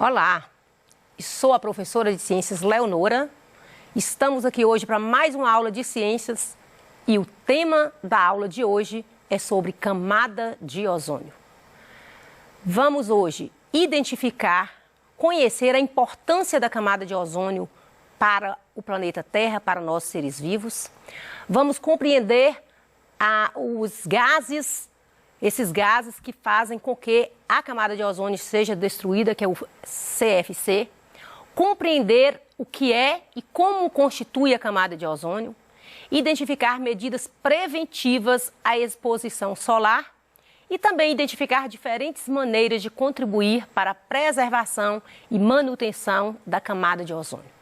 Olá, sou a professora de Ciências Leonora. Estamos aqui hoje para mais uma aula de ciências e o tema da aula de hoje é sobre camada de ozônio. Vamos hoje identificar, conhecer a importância da camada de ozônio para o planeta Terra, para nós seres vivos. Vamos compreender os gases, esses gases que fazem com que a camada de ozônio seja destruída, que é o CFC. Compreender o que é e como constitui a camada de ozônio. Identificar medidas preventivas à exposição solar. E também identificar diferentes maneiras de contribuir para a preservação e manutenção da camada de ozônio.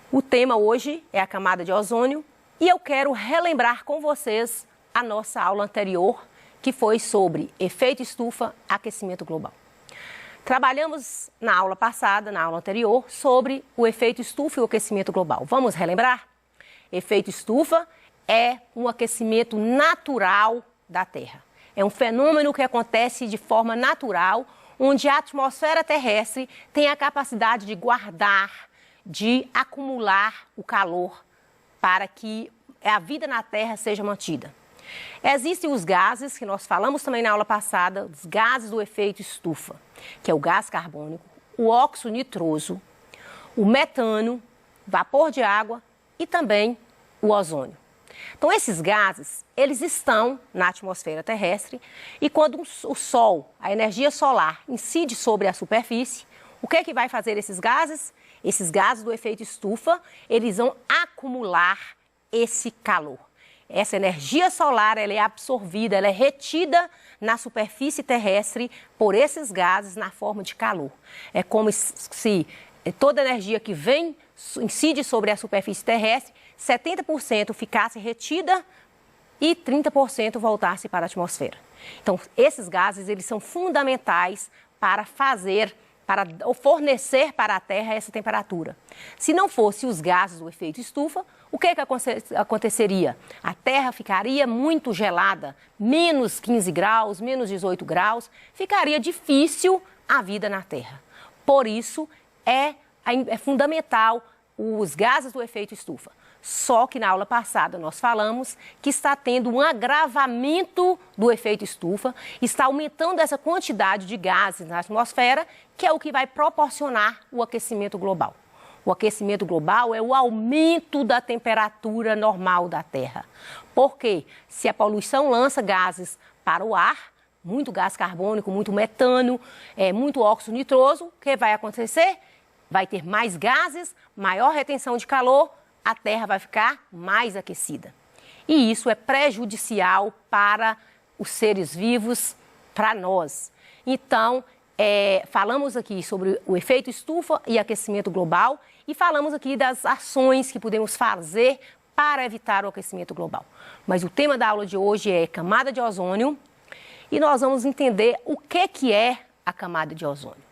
O tema hoje é a camada de ozônio e eu quero relembrar com vocês a nossa aula anterior, que foi sobre efeito estufa, aquecimento global. Trabalhamos na aula passada, na aula anterior, sobre o efeito estufa e o aquecimento global. Vamos relembrar? Efeito estufa é um aquecimento natural da Terra. É um fenômeno que acontece de forma natural, onde a atmosfera terrestre tem a capacidade de guardar, de acumular o calor para que a vida na Terra seja mantida. Existem os gases, que nós falamos também na aula passada, os gases do efeito estufa, que é o gás carbônico, o óxido nitroso, o metano, vapor de água e também o ozônio. Então, esses gases, eles estão na atmosfera terrestre e quando o Sol, a energia solar, incide sobre a superfície, o que é que vai fazer esses gases? Esses gases do efeito estufa, eles vão acumular esse calor. Essa energia solar, ela é absorvida, ela é retida na superfície terrestre por esses gases na forma de calor. É como se toda energia que vem, incide sobre a superfície terrestre, 70% ficasse retida e 30% voltasse para a atmosfera. Então, esses gases, eles são fundamentais para fornecer para a Terra essa temperatura. Se não fosse os gases do efeito estufa, o que aconteceria? A Terra ficaria muito gelada, menos 15 graus, menos 18 graus, ficaria difícil a vida na Terra. Por isso, é fundamental os gases do efeito estufa. Só que na aula passada nós falamos que está tendo um agravamento do efeito estufa, está aumentando essa quantidade de gases na atmosfera, que é o que vai proporcionar o aquecimento global. O aquecimento global é o aumento da temperatura normal da Terra. Porque se a poluição lança gases para o ar, muito gás carbônico, muito metano, muito óxido nitroso, o que vai acontecer? Vai ter mais gases, maior retenção de calor, a Terra vai ficar mais aquecida. E isso é prejudicial para os seres vivos, para nós. Então, falamos aqui sobre o efeito estufa e aquecimento global e falamos aqui das ações que podemos fazer para evitar o aquecimento global. Mas o tema da aula de hoje é camada de ozônio e nós vamos entender o que é a camada de ozônio.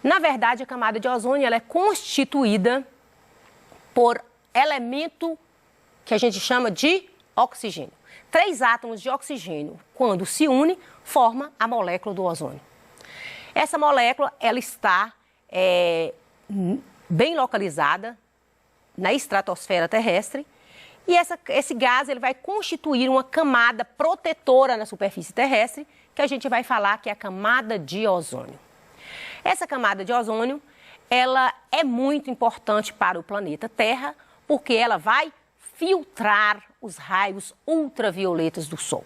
Na verdade, a camada de ozônio ela é constituída por elemento que a gente chama de oxigênio. 3 átomos de oxigênio, quando se unem, forma a molécula do ozônio. Essa molécula ela está bem localizada na estratosfera terrestre e esse gás ele vai constituir uma camada protetora na superfície terrestre, que a gente vai falar que é a camada de ozônio. Essa camada de ozônio ela é muito importante para o planeta Terra, porque ela vai filtrar os raios ultravioletas do Sol.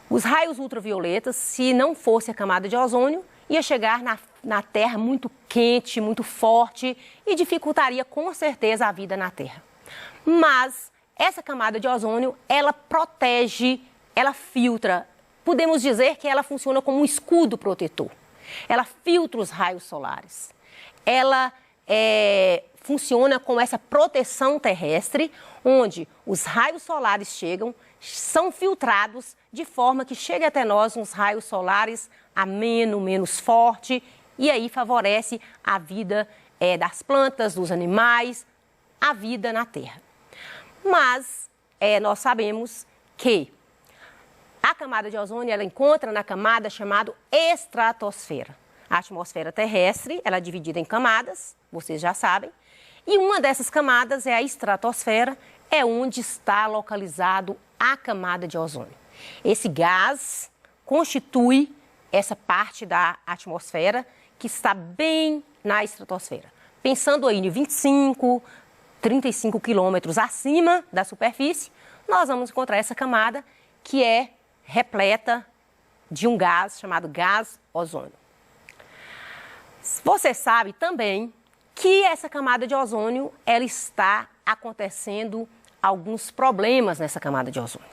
Os raios ultravioletas, se não fosse a camada de ozônio, ia chegar na Terra muito quente, muito forte e dificultaria com certeza a vida na Terra. Mas essa camada de ozônio, ela protege, ela filtra, podemos dizer que ela funciona como um escudo protetor. Ela filtra os raios solares. Ela funciona com essa proteção terrestre, onde os raios solares chegam, são filtrados de forma que chegue até nós uns raios solares ameno, menos forte, e aí favorece a vida das plantas, dos animais, a vida na Terra. Mas nós sabemos que a camada de ozônio ela encontra na camada chamada estratosfera. A atmosfera terrestre, ela é dividida em camadas, vocês já sabem, e uma dessas camadas é a estratosfera, é onde está localizado a camada de ozônio. Esse gás constitui essa parte da atmosfera que está bem na estratosfera. Pensando aí em 25, 35 quilômetros acima da superfície, nós vamos encontrar essa camada que é repleta de um gás chamado gás ozônio. Você sabe também que essa camada de ozônio, ela está acontecendo alguns problemas nessa camada de ozônio.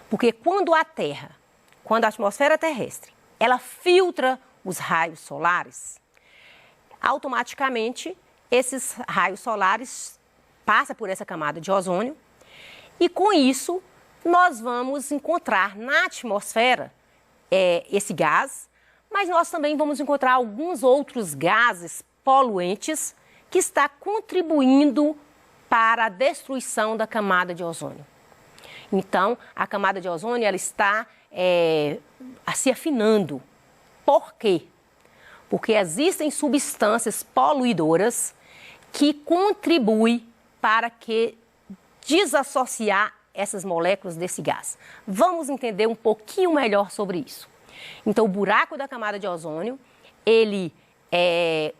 Porque quando a atmosfera terrestre, ela filtra os raios solares, automaticamente esses raios solares passam por essa camada de ozônio e com isso nós vamos encontrar na atmosfera esse gás, mas nós também vamos encontrar alguns outros gases poluentes que está contribuindo para a destruição da camada de ozônio. Então, a camada de ozônio ela está se afinando. Por quê? Porque existem substâncias poluidoras que contribuem para que desassociar essas moléculas desse gás. Vamos entender um pouquinho melhor sobre isso. Então, o buraco da camada de ozônio, ele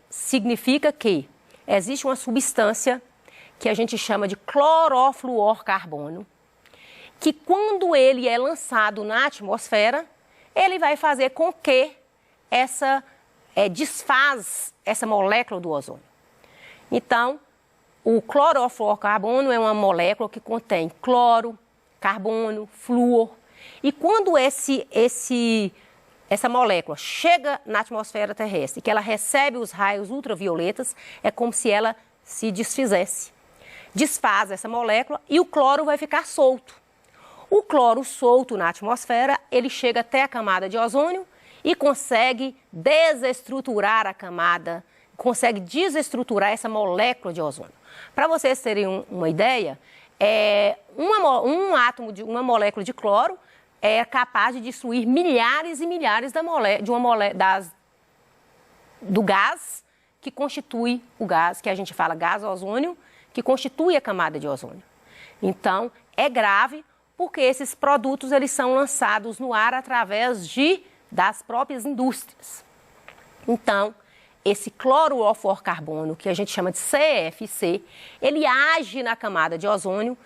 significa que existe uma substância que a gente chama de clorofluorcarbono, que quando ele é lançado na atmosfera, ele vai fazer com que desfaz essa molécula do ozônio. Então, o clorofluorcarbono é uma molécula que contém cloro, carbono, flúor. E quando essa molécula chega na atmosfera terrestre, que ela recebe os raios ultravioletas, é como se ela se desfizesse. Desfaz essa molécula e o cloro vai ficar solto. O cloro solto na atmosfera, ele chega até a camada de ozônio e consegue desestruturar a camada, consegue desestruturar essa molécula de ozônio. Para vocês terem uma ideia, um átomo de uma molécula de cloro é capaz de destruir milhares e milhares do gás que constitui o gás, que a gente fala gás ozônio, que constitui a camada de ozônio. Então, é grave porque esses produtos eles são lançados no ar através das próprias indústrias. Então, esse clorofluorcarbono, que a gente chama de CFC, ele age na camada de ozônio,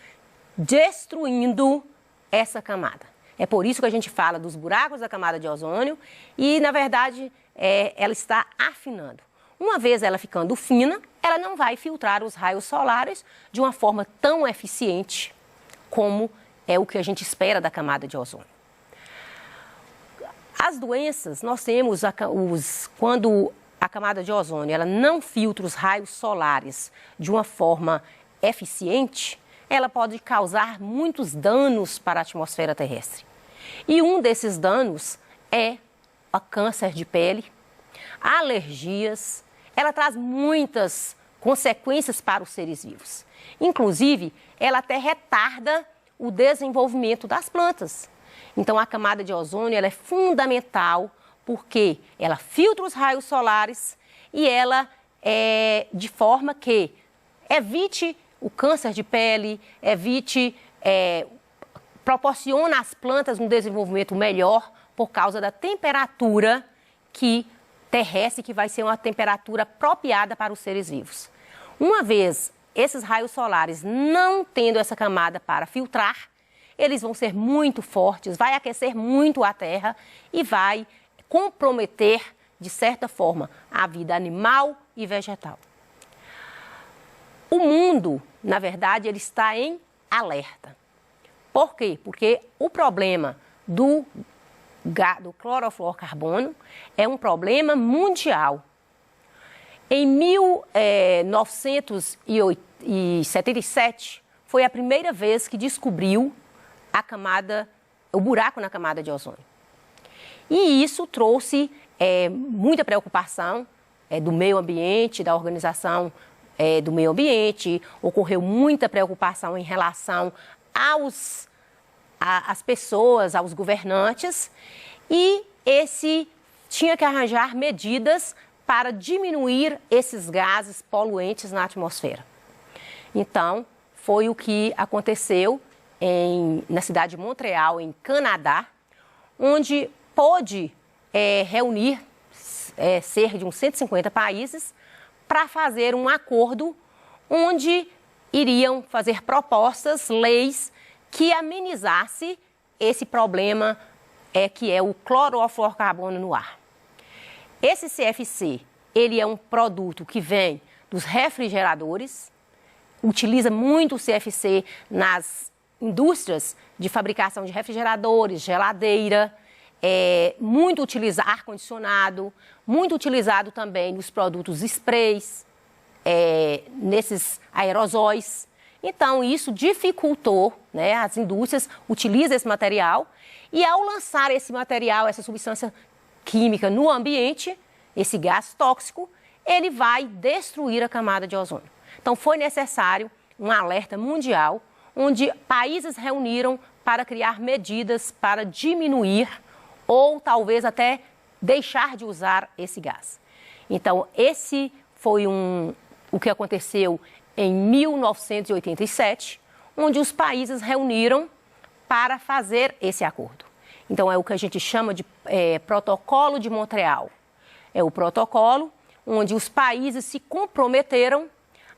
destruindo essa camada. É por isso que a gente fala dos buracos da camada de ozônio e, na verdade, ela está afinando. Uma vez ela ficando fina, ela não vai filtrar os raios solares de uma forma tão eficiente como é o que a gente espera da camada de ozônio. As doenças, nós temos quando a camada de ozônio ela não filtra os raios solares de uma forma eficiente, ela pode causar muitos danos para a atmosfera terrestre. E um desses danos é o câncer de pele, alergias, ela traz muitas consequências para os seres vivos. Inclusive, ela até retarda o desenvolvimento das plantas. Então, a camada de ozônio ela é fundamental porque ela filtra os raios solares e ela de forma que evite o câncer de pele, proporciona às plantas um desenvolvimento melhor por causa da temperatura terrestre, que vai ser uma temperatura apropriada para os seres vivos. Uma vez esses raios solares não tendo essa camada para filtrar, eles vão ser muito fortes, vai aquecer muito a terra e vai comprometer, de certa forma, a vida animal e vegetal. O mundo, na verdade, ele está em alerta. Por quê? Porque o problema do clorofluorcarbono é um problema mundial. Em 1977, foi a primeira vez que descobriu o buraco na camada de ozônio. E isso trouxe muita preocupação do meio ambiente, da organização do meio ambiente, ocorreu muita preocupação em relação às pessoas, aos governantes, e esse tinha que arranjar medidas para diminuir esses gases poluentes na atmosfera. Então, foi o que aconteceu na cidade de Montreal, em Canadá, onde pôde reunir cerca de uns 150 países para fazer um acordo onde iriam fazer propostas, leis, que amenizasse esse problema que é o clorofluorcarbono no ar. Esse CFC, ele é um produto que vem dos refrigeradores, utiliza muito o CFC nas indústrias de fabricação de refrigeradores, geladeira, muito utilizado ar-condicionado, muito utilizado também nos produtos sprays, nesses aerosóis. Então, isso dificultou, né, as indústrias utilizam esse material e ao lançar esse material, essa substância química no ambiente, esse gás tóxico, ele vai destruir a camada de ozônio. Então, foi necessário um alerta mundial, onde países reuniram para criar medidas para diminuir ou talvez até deixar de usar esse gás. Então, esse foi o que aconteceu em 1987, onde os países reuniram para fazer esse acordo. Então, é o que a gente chama de Protocolo de Montreal. É o protocolo onde os países se comprometeram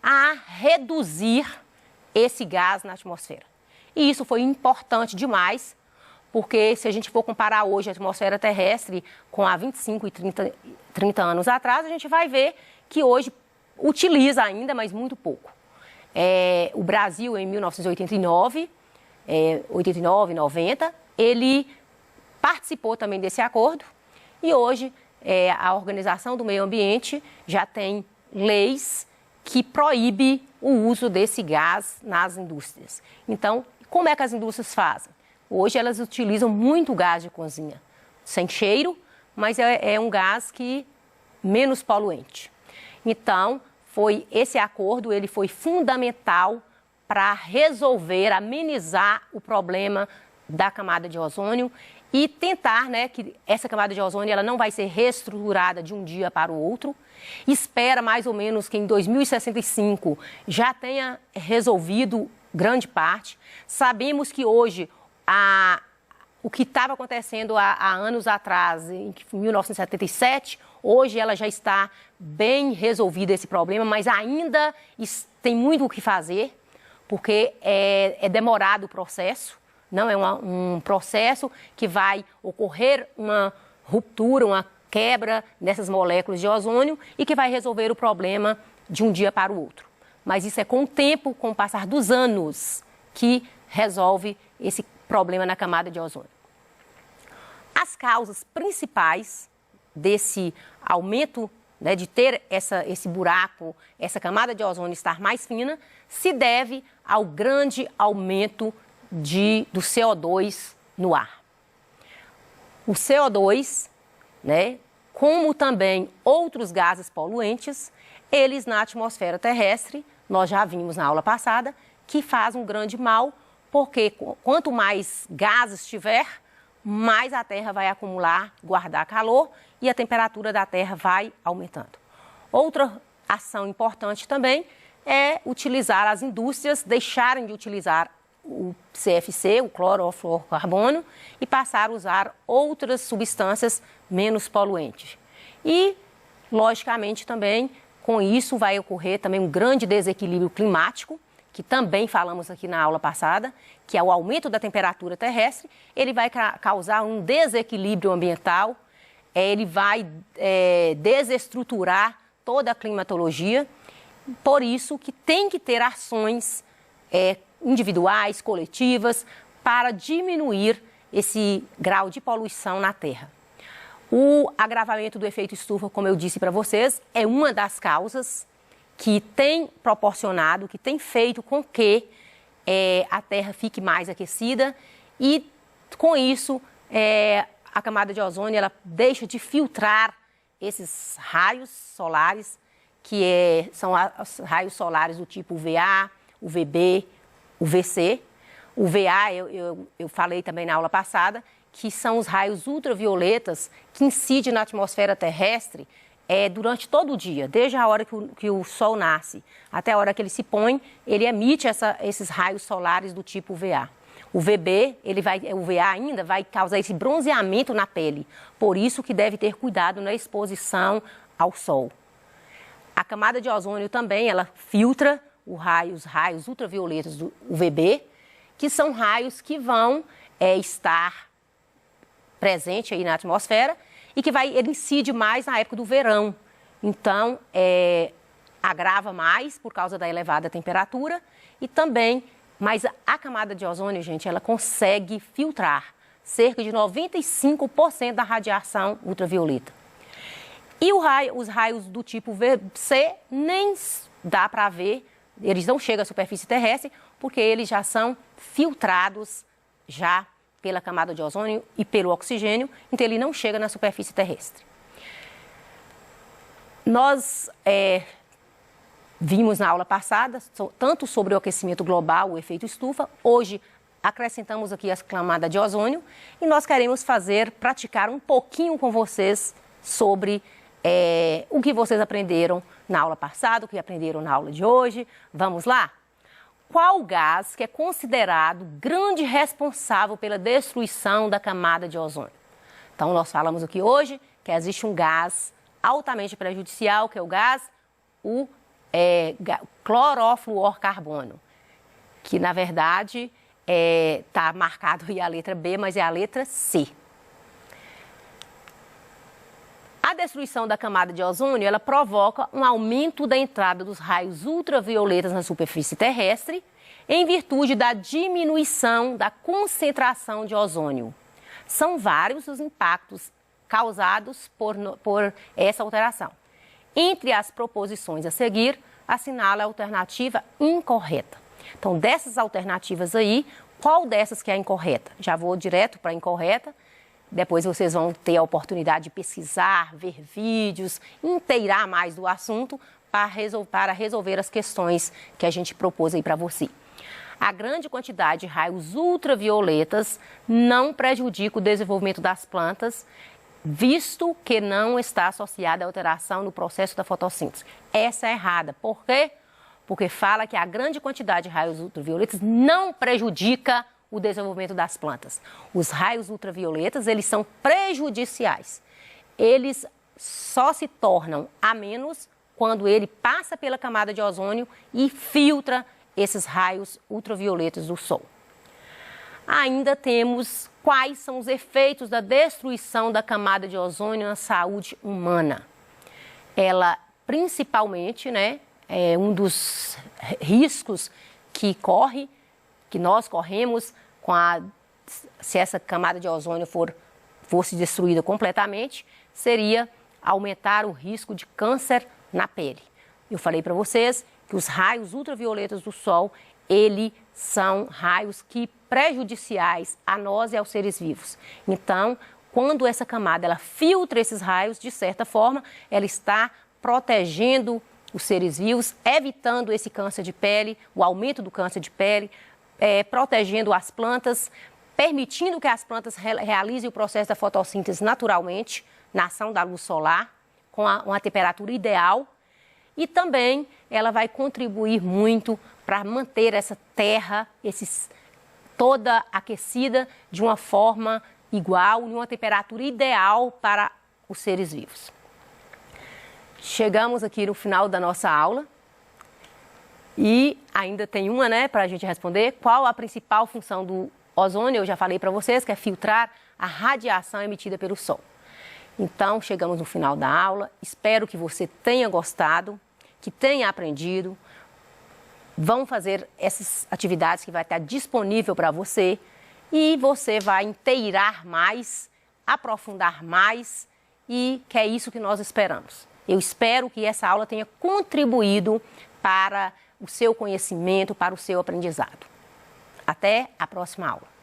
a reduzir esse gás na atmosfera. E isso foi importante demais, porque se a gente for comparar hoje a atmosfera terrestre com há 25 e 30 anos atrás, a gente vai ver que hoje utiliza ainda, mas muito pouco. O Brasil, em 1989, 89, 90, ele participou também desse acordo e hoje a Organização do Meio Ambiente já tem leis que proíbem o uso desse gás nas indústrias. Então, como é que as indústrias fazem? Hoje elas utilizam muito gás de cozinha, sem cheiro, mas é um gás que menos poluente. Então, esse acordo ele foi fundamental para resolver, amenizar o problema da camada de ozônio e tentar, né, que essa camada de ozônio ela não vai ser reestruturada de um dia para o outro. Espera mais ou menos que em 2065 já tenha resolvido grande parte. Sabemos que hoje o que estava acontecendo há anos atrás, em 1977, hoje ela já está bem resolvida esse problema, mas ainda tem muito o que fazer, porque é demorado o processo. Não é um processo que vai ocorrer uma ruptura, uma quebra dessas moléculas de ozônio e que vai resolver o problema de um dia para o outro. Mas isso é com o tempo, com o passar dos anos, que resolve esse problema na camada de ozônio. As causas principais desse aumento, né, de ter esse buraco, essa camada de ozônio estar mais fina, se deve ao grande aumento do CO2 no ar. O CO2, né, como também outros gases poluentes, eles na atmosfera terrestre, nós já vimos na aula passada, que faz um grande mal, porque quanto mais gases tiver, mais a Terra vai acumular, guardar calor e a temperatura da Terra vai aumentando. Outra ação importante também é utilizar as indústrias, deixarem de utilizar o CFC, o clorofluorcarbono, e passar a usar outras substâncias menos poluentes. E, logicamente, também com isso vai ocorrer também um grande desequilíbrio climático, que também falamos aqui na aula passada, que é o aumento da temperatura terrestre. Ele vai causar um desequilíbrio ambiental, ele vai desestruturar toda a climatologia. Por isso que tem que ter ações individuais, coletivas, para diminuir esse grau de poluição na Terra. O agravamento do efeito estufa, como eu disse para vocês, é uma das causas que tem proporcionado, que tem feito com que a Terra fique mais aquecida e, com isso, a camada de ozônio ela deixa de filtrar esses raios solares, que são os raios solares do tipo UVA, UVB, UVC. O VA, eu falei também na aula passada, que são os raios ultravioletas que incidem na atmosfera terrestre durante todo o dia, desde a hora que o Sol nasce até a hora que ele se põe, ele emite esses raios solares do tipo UVA. O VB, o UVA ainda vai causar esse bronzeamento na pele, por isso que deve ter cuidado na exposição ao Sol. A camada de ozônio também, ela filtra os raios ultravioletas do UVB, que são raios que vão estar presentes aí na atmosfera e que ele incide mais na época do verão. Então, agrava mais por causa da elevada temperatura e também, mas a camada de ozônio, gente, ela consegue filtrar cerca de 95% da radiação ultravioleta. E os raios do tipo VC nem dá para ver, eles não chegam à superfície terrestre, porque eles já são filtrados já pela camada de ozônio e pelo oxigênio, então ele não chega na superfície terrestre. Nós vimos na aula passada tanto sobre o aquecimento global, o efeito estufa. Hoje acrescentamos aqui a camada de ozônio e nós queremos praticar um pouquinho com vocês sobre o que vocês aprenderam na aula passada, o que aprenderam na aula de hoje. Vamos lá? Qual gás que é considerado grande responsável pela destruição da camada de ozônio? Então, nós falamos aqui hoje que existe um gás altamente prejudicial, que é o gás, clorofluorcarbono, que, na verdade, está marcado aí a letra B, mas é a letra C. A destruição da camada de ozônio, ela provoca um aumento da entrada dos raios ultravioletas na superfície terrestre, em virtude da diminuição da concentração de ozônio. São vários os impactos causados por essa alteração. Entre as proposições a seguir, assinala a alternativa incorreta. Então, dessas alternativas aí, qual dessas que é a incorreta? Já vou direto para a incorreta. Depois vocês vão ter a oportunidade de pesquisar, ver vídeos, inteirar mais do assunto para resolver as questões que a gente propôs aí para você. A grande quantidade de raios ultravioletas não prejudica o desenvolvimento das plantas, visto que não está associada à alteração no processo da fotossíntese. Essa é errada. Por quê? Porque fala que a grande quantidade de raios ultravioletas não prejudica o desenvolvimento das plantas. Os raios ultravioletas, eles são prejudiciais. Eles só se tornam a menos quando ele passa pela camada de ozônio e filtra esses raios ultravioletas do Sol. Ainda temos quais são os efeitos da destruição da camada de ozônio na saúde humana. Ela, principalmente, é um dos riscos que nós corremos se essa camada de ozônio fosse destruída completamente, seria aumentar o risco de câncer na pele. Eu falei para vocês que os raios ultravioletas do Sol, eles são raios prejudiciais a nós e aos seres vivos. Então, quando essa camada ela filtra esses raios, de certa forma, ela está protegendo os seres vivos, evitando esse câncer de pele, o aumento do câncer de pele, protegendo as plantas, permitindo que as plantas realizem o processo da fotossíntese naturalmente, na ação da luz solar, com uma temperatura ideal. E também ela vai contribuir muito para manter essa terra toda aquecida de uma forma igual, em uma temperatura ideal para os seres vivos. Chegamos aqui no final da nossa aula. E ainda tem uma, para a gente responder. Qual a principal função do ozônio? Eu já falei para vocês que é filtrar a radiação emitida pelo Sol. Então, chegamos no final da aula. Espero que você tenha gostado, que tenha aprendido. Vão fazer essas atividades que vai estar disponível para você. E você vai inteirar mais, aprofundar mais. E que é isso que nós esperamos. Eu espero que essa aula tenha contribuído para o seu conhecimento, para o seu aprendizado. Até a próxima aula.